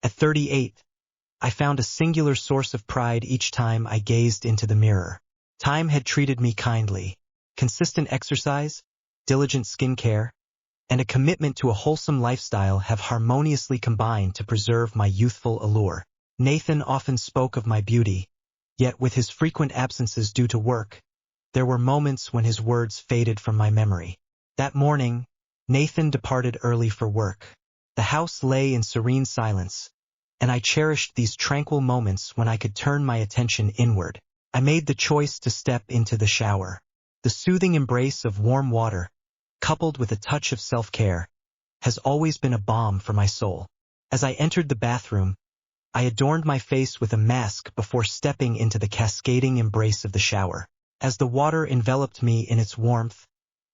At 38, I found a singular source of pride each time I gazed into the mirror. Time had treated me kindly. Consistent exercise, diligent skincare, and a commitment to a wholesome lifestyle have harmoniously combined to preserve my youthful allure. Nathan often spoke of my beauty, yet with his frequent absences due to work, there were moments when his words faded from my memory. That morning, Nathan departed early for work. The house lay in serene silence, and I cherished these tranquil moments when I could turn my attention inward. I made the choice to step into the shower. The soothing embrace of warm water, coupled with a touch of self-care, has always been a balm for my soul. As I entered the bathroom, I adorned my face with a mask before stepping into the cascading embrace of the shower. As the water enveloped me in its warmth,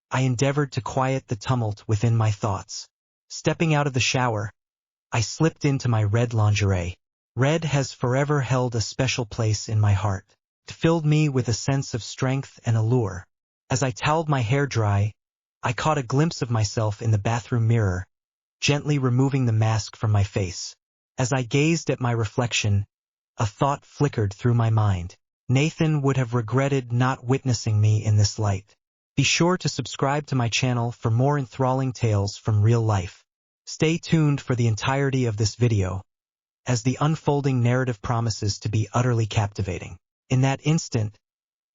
I endeavored to quiet the tumult within my thoughts. Stepping out of the shower, I slipped into my red lingerie. Red has forever held a special place in my heart. It filled me with a sense of strength and allure. As I toweled my hair dry, I caught a glimpse of myself in the bathroom mirror, gently removing the mask from my face. As I gazed at my reflection, a thought flickered through my mind. Nathan would have regretted not witnessing me in this light. Be sure to subscribe to my channel for more enthralling tales from real life. Stay tuned for the entirety of this video, as the unfolding narrative promises to be utterly captivating. In that instant,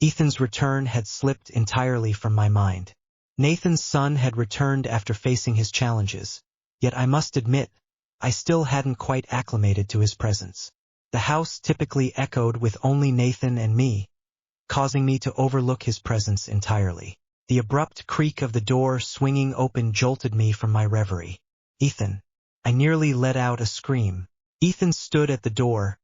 Ethan's return had slipped entirely from my mind. Nathan's son had returned after facing his challenges, yet I must admit, I still hadn't quite acclimated to his presence. The house typically echoed with only Nathan and me, causing me to overlook his presence entirely. The abrupt creak of the door swinging open jolted me from my reverie. Ethan! I nearly let out a scream. Ethan stood at the door,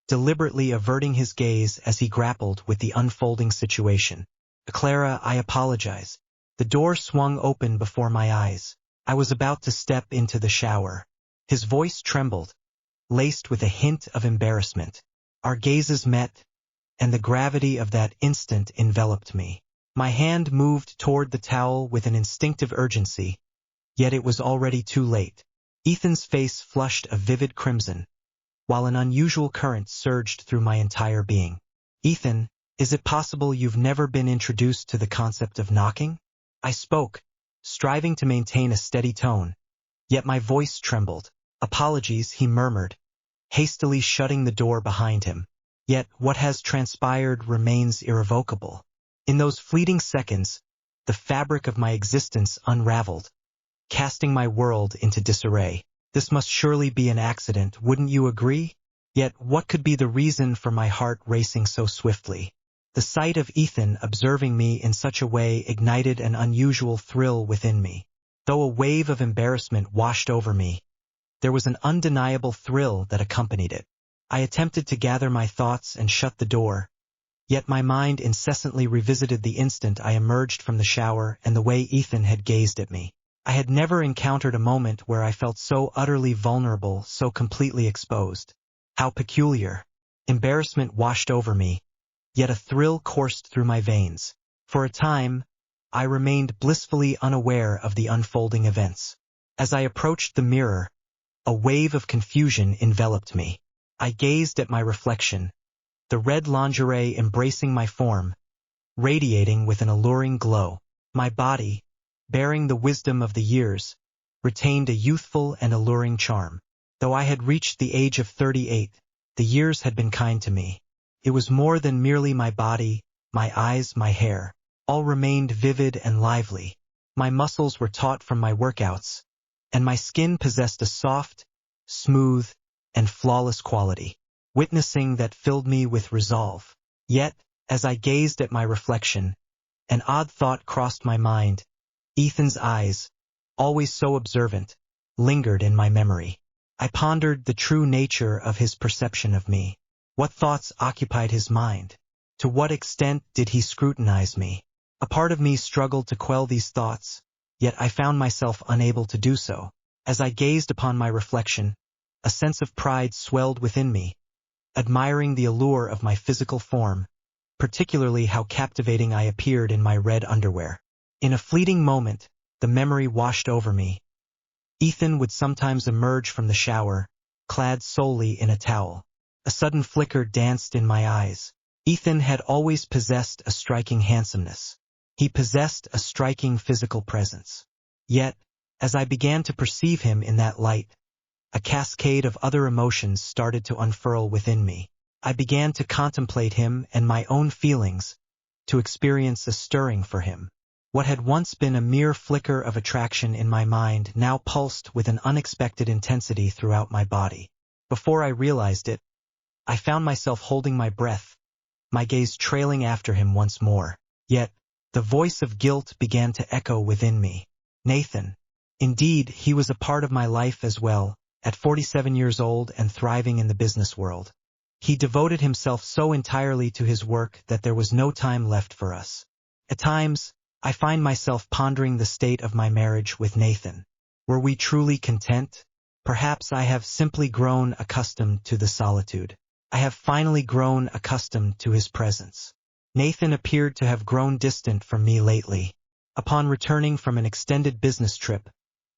deliberately averting his gaze as he grappled with the unfolding situation. Clara, I apologize. The door swung open before my eyes. I was about to step into the shower. His voice trembled, laced with a hint of embarrassment. Our gazes met, and the gravity of that instant enveloped me. My hand moved toward the towel with an instinctive urgency, yet it was already too late. Ethan's face flushed a vivid crimson, while an unusual current surged through my entire being. Ethan, is it possible you've never been introduced to the concept of knocking? I spoke, striving to maintain a steady tone, yet my voice trembled. Apologies, he murmured, hastily shutting the door behind him. Yet what has transpired remains irrevocable. In those fleeting seconds, the fabric of my existence unraveled, casting my world into disarray. This must surely be an accident, wouldn't you agree? Yet what could be the reason for my heart racing so swiftly? The sight of Ethan observing me in such a way ignited an unusual thrill within me. Though a wave of embarrassment washed over me, there was an undeniable thrill that accompanied it. I attempted to gather my thoughts and shut the door, yet my mind incessantly revisited the instant I emerged from the shower and the way Ethan had gazed at me. I had never encountered a moment where I felt so utterly vulnerable, so completely exposed. How peculiar. Embarrassment washed over me, yet a thrill coursed through my veins. For a time, I remained blissfully unaware of the unfolding events. As I approached the mirror, a wave of confusion enveloped me. I gazed at my reflection, the red lingerie embracing my form, radiating with an alluring glow. My body, bearing the wisdom of the years, retained a youthful and alluring charm. Though I had reached the age of 38, the years had been kind to me. It was more than merely my body, my eyes, my hair. All remained vivid and lively. My muscles were taut from my workouts, and my skin possessed a soft, smooth, and flawless quality. Witnessing that filled me with resolve. Yet, as I gazed at my reflection, an odd thought crossed my mind. Ethan's eyes, always so observant, lingered in my memory. I pondered the true nature of his perception of me. What thoughts occupied his mind? To what extent did he scrutinize me? A part of me struggled to quell these thoughts, yet I found myself unable to do so. As I gazed upon my reflection, a sense of pride swelled within me, admiring the allure of my physical form, particularly how captivating I appeared in my red underwear. In a fleeting moment, the memory washed over me. Ethan would sometimes emerge from the shower, clad solely in a towel. A sudden flicker danced in my eyes. Ethan had always possessed a striking handsomeness. He possessed a striking physical presence. Yet, as I began to perceive him in that light, a cascade of other emotions started to unfurl within me. I began to contemplate him and my own feelings, to experience a stirring for him. What had once been a mere flicker of attraction in my mind now pulsed with an unexpected intensity throughout my body. Before I realized it, I found myself holding my breath, my gaze trailing after him once more. Yet, the voice of guilt began to echo within me. Nathan. Indeed, he was a part of my life as well, at 47 years old and thriving in the business world. He devoted himself so entirely to his work that there was no time left for us. At times, I find myself pondering the state of my marriage with Nathan. Were we truly content? Perhaps I have simply grown accustomed to the solitude. I have finally grown accustomed to his presence. Nathan appeared to have grown distant from me lately. Upon returning from an extended business trip,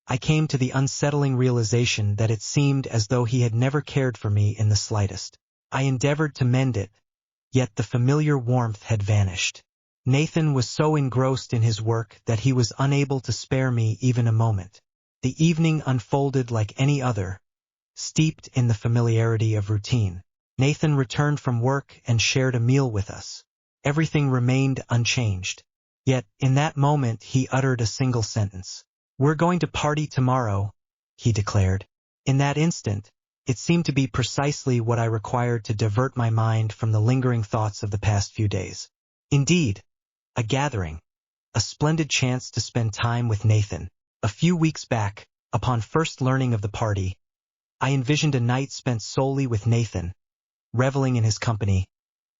I came to the unsettling realization that it seemed as though he had never cared for me in the slightest. I endeavored to mend it, yet the familiar warmth had vanished. Nathan was so engrossed in his work that he was unable to spare me even a moment. The evening unfolded like any other, steeped in the familiarity of routine. Nathan returned from work and shared a meal with us. Everything remained unchanged. Yet, in that moment he uttered a single sentence. "We're going to party tomorrow," he declared. In that instant, it seemed to be precisely what I required to divert my mind from the lingering thoughts of the past few days. Indeed, a gathering, a splendid chance to spend time with Nathan. A few weeks back, upon first learning of the party, I envisioned a night spent solely with Nathan, reveling in his company,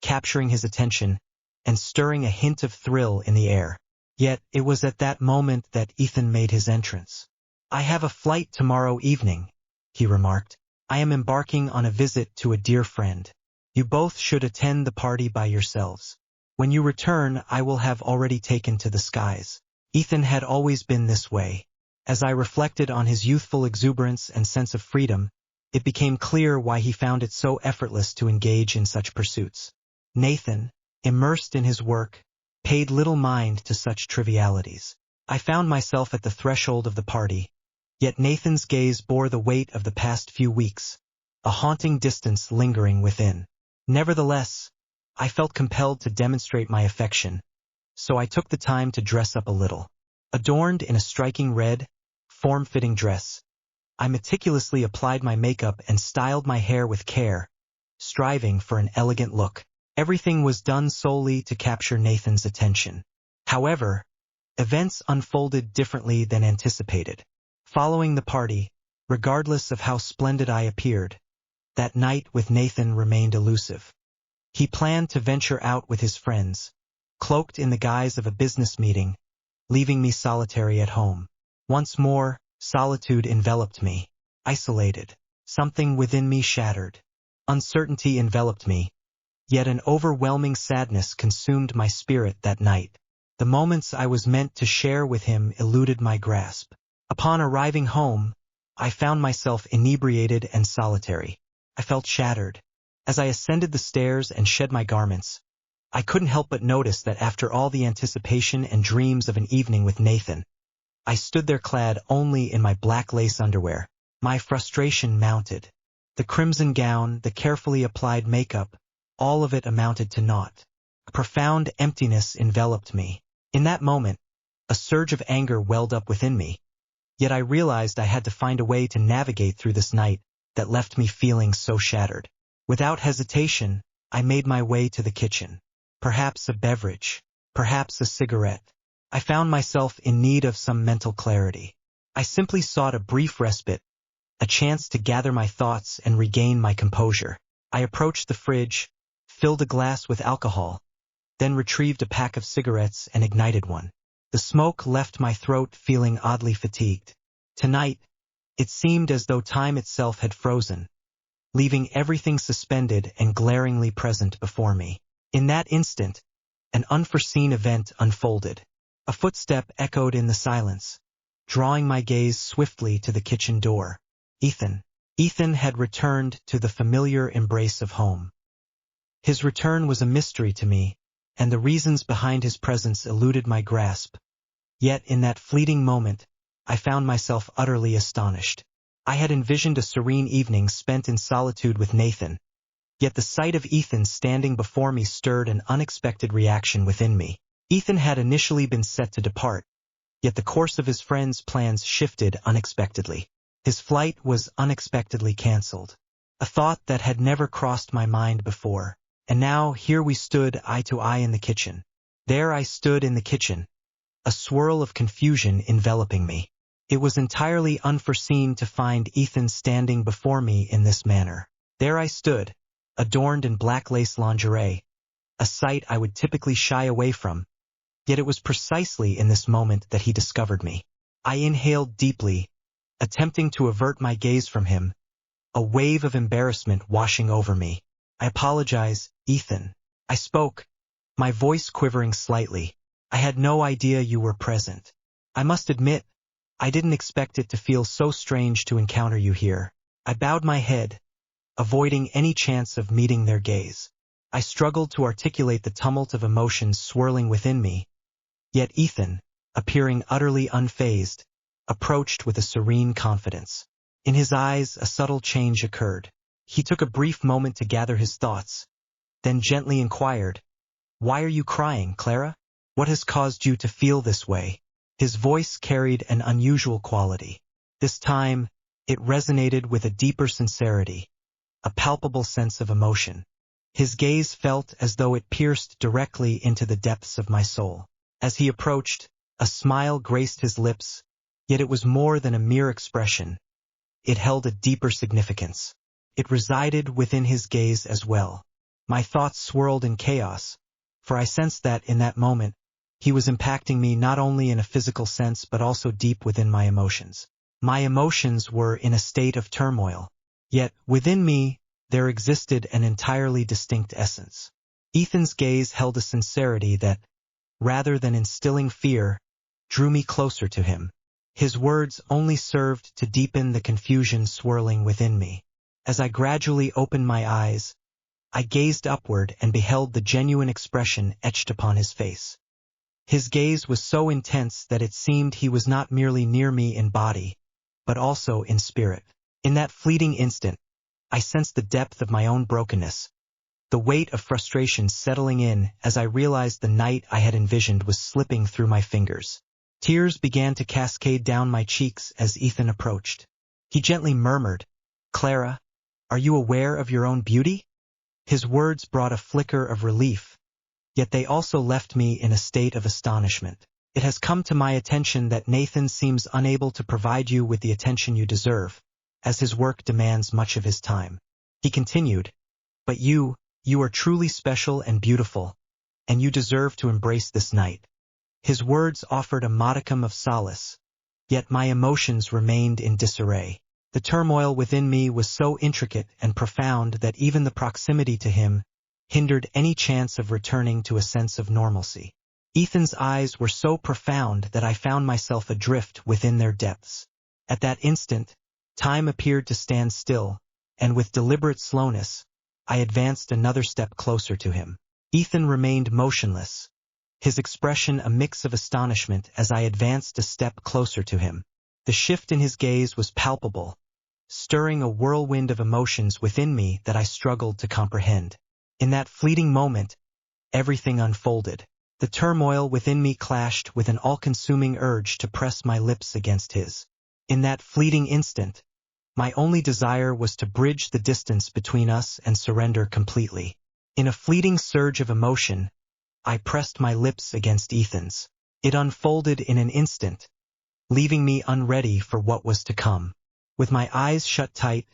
capturing his attention, and stirring a hint of thrill in the air. Yet it was at that moment that Ethan made his entrance. "I have a flight tomorrow evening," he remarked. "I am embarking on a visit to a dear friend. You both should attend the party by yourselves. When you return, I will have already taken to the skies." Ethan had always been this way. As I reflected on his youthful exuberance and sense of freedom, it became clear why he found it so effortless to engage in such pursuits. Nathan, immersed in his work, paid little mind to such trivialities. I found myself at the threshold of the party, yet Nathan's gaze bore the weight of the past few weeks, a haunting distance lingering within. Nevertheless, I felt compelled to demonstrate my affection, so I took the time to dress up a little. Adorned in a striking red, form-fitting dress, I meticulously applied my makeup and styled my hair with care, striving for an elegant look. Everything was done solely to capture Nathan's attention. However, events unfolded differently than anticipated. Following the party, regardless of how splendid I appeared, that night with Nathan remained elusive. He planned to venture out with his friends, cloaked in the guise of a business meeting, leaving me solitary at home. Once more, solitude enveloped me, isolated. Something within me shattered. Uncertainty enveloped me, yet an overwhelming sadness consumed my spirit that night. The moments I was meant to share with him eluded my grasp. Upon arriving home, I found myself inebriated and solitary. I felt shattered. As I ascended the stairs and shed my garments, I couldn't help but notice that after all the anticipation and dreams of an evening with Nathan, I stood there clad only in my black lace underwear. My frustration mounted. The crimson gown, the carefully applied makeup, all of it amounted to naught. A profound emptiness enveloped me. In that moment, a surge of anger welled up within me, yet I realized I had to find a way to navigate through this night that left me feeling so shattered. Without hesitation, I made my way to the kitchen. Perhaps a beverage, perhaps a cigarette. I found myself in need of some mental clarity. I simply sought a brief respite, a chance to gather my thoughts and regain my composure. I approached the fridge, filled a glass with alcohol, then retrieved a pack of cigarettes and ignited one. The smoke left my throat feeling oddly fatigued. Tonight, it seemed as though time itself had frozen, leaving everything suspended and glaringly present before me. In that instant, an unforeseen event unfolded. A footstep echoed in the silence, drawing my gaze swiftly to the kitchen door. "Ethan." Ethan had returned to the familiar embrace of home. His return was a mystery to me, and the reasons behind his presence eluded my grasp. Yet in that fleeting moment, I found myself utterly astonished. I had envisioned a serene evening spent in solitude with Nathan, yet the sight of Ethan standing before me stirred an unexpected reaction within me. Ethan had initially been set to depart, yet the course of his friend's plans shifted unexpectedly. His flight was unexpectedly cancelled, a thought that had never crossed my mind before. And now here we stood eye to eye in the kitchen. There I stood in the kitchen, a swirl of confusion enveloping me. It was entirely unforeseen to find Ethan standing before me in this manner. There I stood, adorned in black lace lingerie, a sight I would typically shy away from, yet it was precisely in this moment that he discovered me. I inhaled deeply, attempting to avert my gaze from him, a wave of embarrassment washing over me. "I apologize, Ethan," I spoke, my voice quivering slightly. "I had no idea you were present. I must admit, I didn't expect it to feel so strange to encounter you here." I bowed my head, avoiding any chance of meeting their gaze. I struggled to articulate the tumult of emotions swirling within me, yet Ethan, appearing utterly unfazed, approached with a serene confidence. In his eyes, a subtle change occurred. He took a brief moment to gather his thoughts, then gently inquired, "Why are you crying, Clara? What has caused you to feel this way?" His voice carried an unusual quality. This time, it resonated with a deeper sincerity, a palpable sense of emotion. His gaze felt as though it pierced directly into the depths of my soul. As he approached, a smile graced his lips, yet it was more than a mere expression. It held a deeper significance. It resided within his gaze as well. My thoughts swirled in chaos, for I sensed that in that moment, he was impacting me not only in a physical sense but also deep within my emotions. My emotions were in a state of turmoil, yet within me there existed an entirely distinct essence. Ethan's gaze held a sincerity that, rather than instilling fear, drew me closer to him. His words only served to deepen the confusion swirling within me. As I gradually opened my eyes, I gazed upward and beheld the genuine expression etched upon his face. His gaze was so intense that it seemed he was not merely near me in body, but also in spirit. In that fleeting instant, I sensed the depth of my own brokenness, the weight of frustration settling in as I realized the night I had envisioned was slipping through my fingers. Tears began to cascade down my cheeks as Ethan approached. He gently murmured, "Clara, are you aware of your own beauty?" His words brought a flicker of relief, yet they also left me in a state of astonishment. "It has come to my attention that Nathan seems unable to provide you with the attention you deserve, as his work demands much of his time." He continued, "But you are truly special and beautiful, and you deserve to embrace this night." His words offered a modicum of solace, yet my emotions remained in disarray. The turmoil within me was so intricate and profound that even the proximity to him hindered any chance of returning to a sense of normalcy. Ethan's eyes were so profound that I found myself adrift within their depths. At that instant, time appeared to stand still, and with deliberate slowness, I advanced another step closer to him. Ethan remained motionless, his expression a mix of astonishment as I advanced a step closer to him. The shift in his gaze was palpable, stirring a whirlwind of emotions within me that I struggled to comprehend. In that fleeting moment, everything unfolded. The turmoil within me clashed with an all-consuming urge to press my lips against his. In that fleeting instant, my only desire was to bridge the distance between us and surrender completely. In a fleeting surge of emotion, I pressed my lips against Ethan's. It unfolded in an instant, leaving me unready for what was to come. With my eyes shut tight,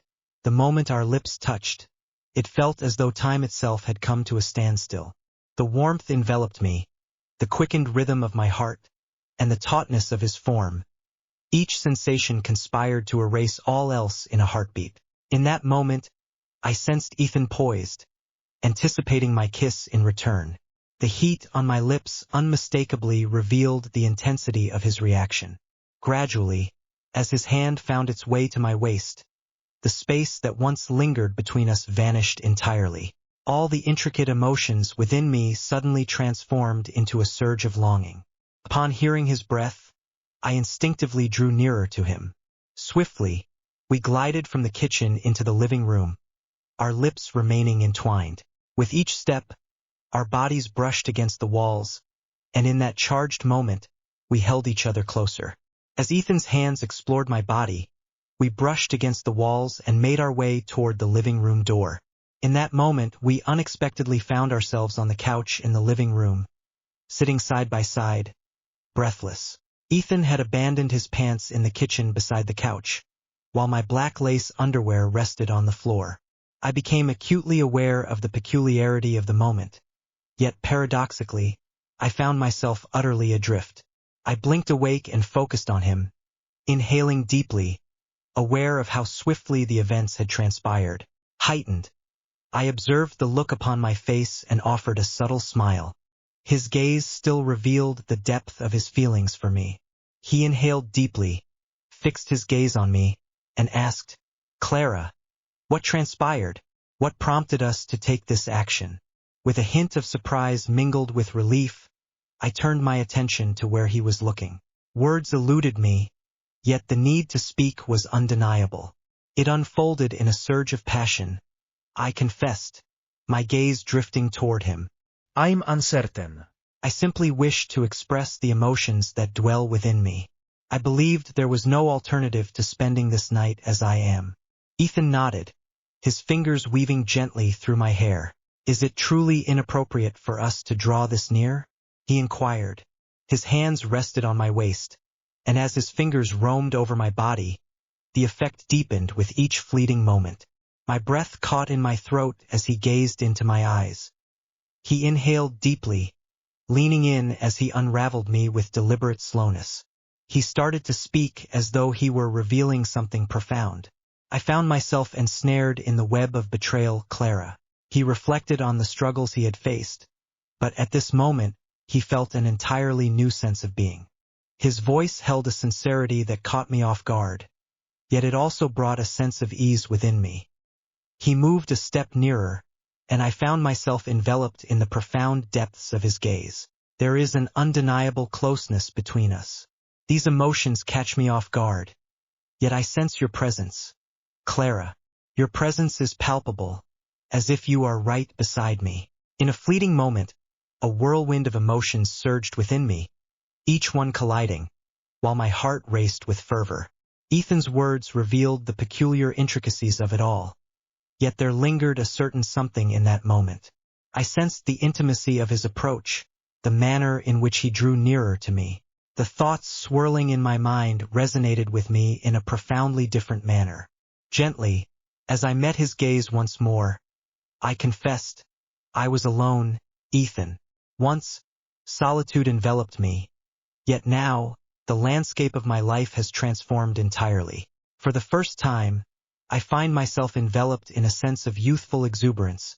the moment our lips touched, it felt as though time itself had come to a standstill. The warmth enveloped me, the quickened rhythm of my heart, and the tautness of his form. Each sensation conspired to erase all else in a heartbeat. In that moment, I sensed Ethan poised, anticipating my kiss in return. The heat on my lips unmistakably revealed the intensity of his reaction. Gradually, as his hand found its way to my waist, The space that once lingered between us vanished entirely. All the intricate emotions within me suddenly transformed into a surge of longing. Upon hearing his breath, I instinctively drew nearer to him. Swiftly, we glided from the kitchen into the living room, our lips remaining entwined. With each step, our bodies brushed against the walls, and in that charged moment, we held each other closer. As Ethan's hands explored my body, we brushed against the walls and made our way toward the living room door. In that moment, we unexpectedly found ourselves on the couch in the living room, sitting side by side, breathless. Ethan had abandoned his pants in the kitchen beside the couch, while my black lace underwear rested on the floor. I became acutely aware of the peculiarity of the moment, yet paradoxically, I found myself utterly adrift. I blinked awake and focused on him, inhaling deeply, aware of how swiftly the events had transpired. Heightened, I observed the look upon my face and offered a subtle smile. His gaze still revealed the depth of his feelings for me. He inhaled deeply, fixed his gaze on me, and asked, "Clara, what transpired? What prompted us to take this action?" With a hint of surprise mingled with relief, I turned my attention to where he was looking. Words eluded me, yet the need to speak was undeniable. It unfolded in a surge of passion. I confessed, my gaze drifting toward him. I'm uncertain. I simply wished to express the emotions that dwell within me. I believed there was no alternative to spending this night as I am. Ethan nodded, his fingers weaving gently through my hair. "Is it truly inappropriate for us to draw this near?" he inquired. His hands rested on my waist, and as his fingers roamed over my body, the effect deepened with each fleeting moment. My breath caught in my throat as he gazed into my eyes. He inhaled deeply, leaning in as he unraveled me with deliberate slowness. He started to speak as though he were revealing something profound. I found myself ensnared in the web of betrayal, Clara. He reflected on the struggles he had faced, but at this moment, he felt an entirely new sense of being. His voice held a sincerity that caught me off guard, yet it also brought a sense of ease within me. He moved a step nearer, and I found myself enveloped in the profound depths of his gaze. There is an undeniable closeness between us. These emotions catch me off guard, yet I sense your presence. Clara, your presence is palpable, as if you are right beside me. In a fleeting moment, a whirlwind of emotions surged within me, each one colliding, while my heart raced with fervor. Ethan's words revealed the peculiar intricacies of it all, yet there lingered a certain something in that moment. I sensed the intimacy of his approach, the manner in which he drew nearer to me. The thoughts swirling in my mind resonated with me in a profoundly different manner. Gently, as I met his gaze once more, I confessed, I was alone, Ethan. Once, solitude enveloped me, yet now, the landscape of my life has transformed entirely. For the first time, I find myself enveloped in a sense of youthful exuberance,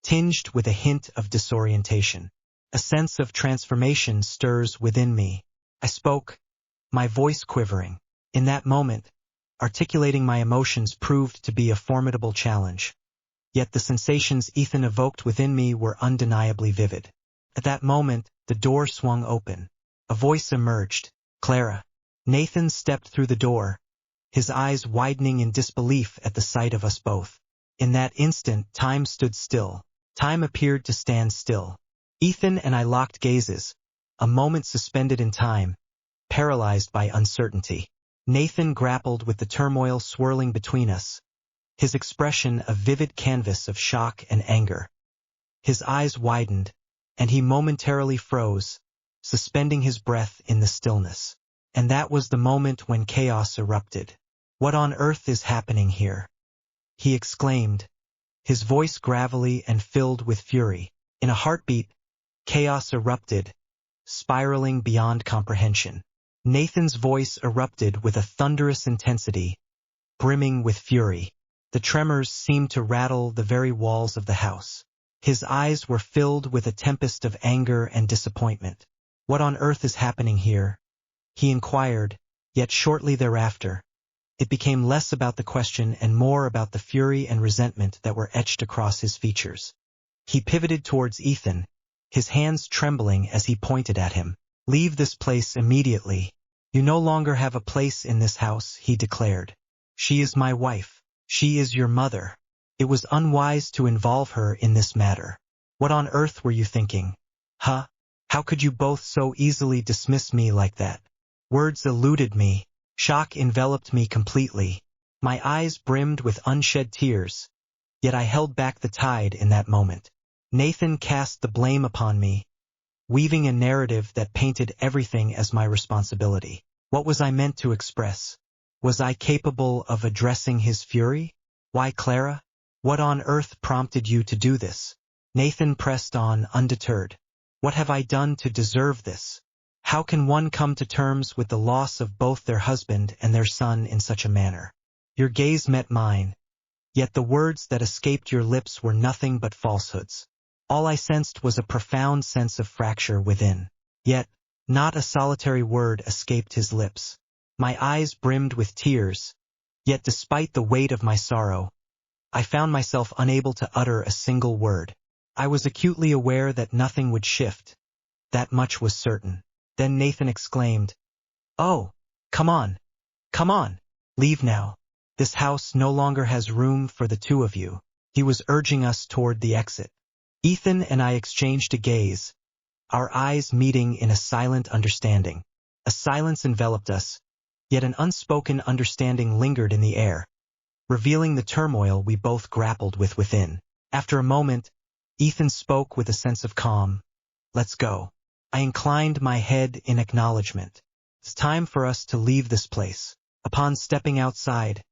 tinged with a hint of disorientation. A sense of transformation stirs within me. I spoke, my voice quivering. In that moment, articulating my emotions proved to be a formidable challenge. Yet the sensations Ethan evoked within me were undeniably vivid. At that moment, the door swung open. A voice emerged. "Clara." Nathan stepped through the door, his eyes widening in disbelief at the sight of us both. In that instant, time stood still. Time appeared to stand still. Ethan and I locked gazes, a moment suspended in time, paralyzed by uncertainty. Nathan grappled with the turmoil swirling between us, his expression a vivid canvas of shock and anger. His eyes widened, and he momentarily froze, suspending his breath in the stillness. And that was the moment when chaos erupted. "What on earth is happening here?" he exclaimed, his voice gravelly and filled with fury. In a heartbeat, chaos erupted, spiraling beyond comprehension. Nathan's voice erupted with a thunderous intensity, brimming with fury. The tremors seemed to rattle the very walls of the house. His eyes were filled with a tempest of anger and disappointment. "What on earth is happening here?" he inquired, yet shortly thereafter, It became less about the question and more about the fury and resentment that were etched across his features. He pivoted towards Ethan, his hands trembling as he pointed at him. "Leave this place immediately. You no longer have a place in this house," he declared. "She is my wife. She is your mother. It was unwise to involve her in this matter. What on earth were you thinking? Huh? How could you both so easily dismiss me like that?" Words eluded me. Shock enveloped me completely. My eyes brimmed with unshed tears, yet I held back the tide in that moment. Nathan cast the blame upon me, weaving a narrative that painted everything as my responsibility. What was I meant to express? Was I capable of addressing his fury? "Why, Clara? What on earth prompted you to do this?" Nathan pressed on, undeterred. "What have I done to deserve this? How can one come to terms with the loss of both their husband and their son in such a manner?" Your gaze met mine, yet the words that escaped your lips were nothing but falsehoods. All I sensed was a profound sense of fracture within. Yet, not a solitary word escaped his lips. My eyes brimmed with tears, yet despite the weight of my sorrow, I found myself unable to utter a single word. I was acutely aware that nothing would shift. That much was certain. Then Nathan exclaimed, "Oh, come on, come on, leave now. This house no longer has room for the two of you." He was urging us toward the exit. Ethan and I exchanged a gaze, our eyes meeting in a silent understanding. A silence enveloped us, yet an unspoken understanding lingered in the air, revealing the turmoil we both grappled with within. After a moment, Ethan spoke with a sense of calm. "Let's go." I inclined my head in acknowledgement. "It's time for us to leave this place." Upon stepping outside,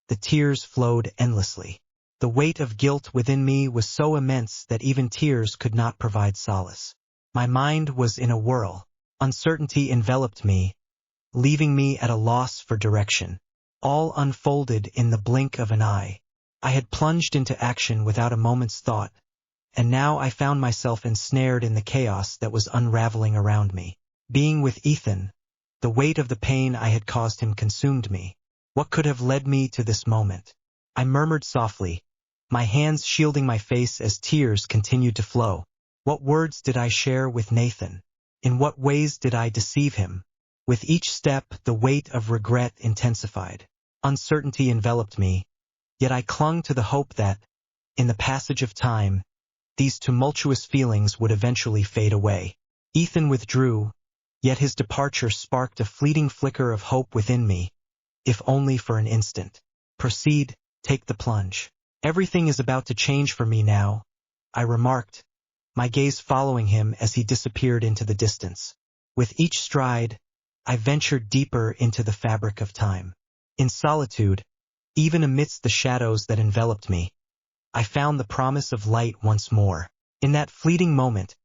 the tears flowed endlessly. The weight of guilt within me was so immense that even tears could not provide solace. My mind was in a whirl. Uncertainty enveloped me, leaving me at a loss for direction. All unfolded in the blink of an eye. I had plunged into action without a moment's thought, and now I found myself ensnared in the chaos that was unraveling around me. Being with Ethan, the weight of the pain I had caused him consumed me. What could have led me to this moment? I murmured softly, my hands shielding my face as tears continued to flow. What words did I share with Nathan? In what ways did I deceive him? With each step, the weight of regret intensified. Uncertainty enveloped me, yet I clung to the hope that, in the passage of time, these tumultuous feelings would eventually fade away. Ethan withdrew, yet his departure sparked a fleeting flicker of hope within me, if only for an instant. "Proceed, take the plunge. Everything is about to change for me now," I remarked, my gaze following him as he disappeared into the distance. With each stride, I ventured deeper into the fabric of time. In solitude, even amidst the shadows that enveloped me, I found the promise of light once more. In that fleeting moment,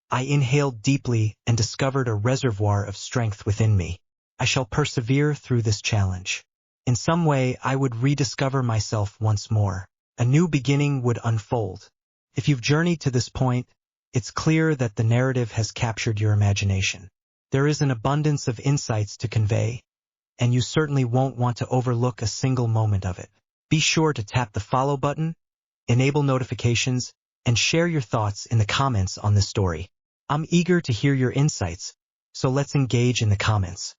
I inhaled deeply and discovered a reservoir of strength within me. I shall persevere through this challenge. In some way, I would rediscover myself once more. A new beginning would unfold. If you've journeyed to this point, it's clear that the narrative has captured your imagination. There is an abundance of insights to convey, and you certainly won't want to overlook a single moment of it. Be sure to tap the follow button, enable notifications, and share your thoughts in the comments on this story. I'm eager to hear your insights, so let's engage in the comments.